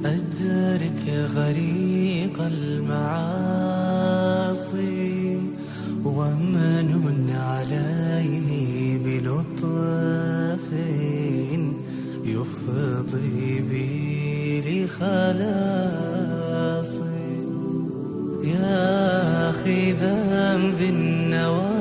أدرك غريق المعاصي ومن عليه بلطف يفضي بي لخلاصي. يا أخي ذنب النواصي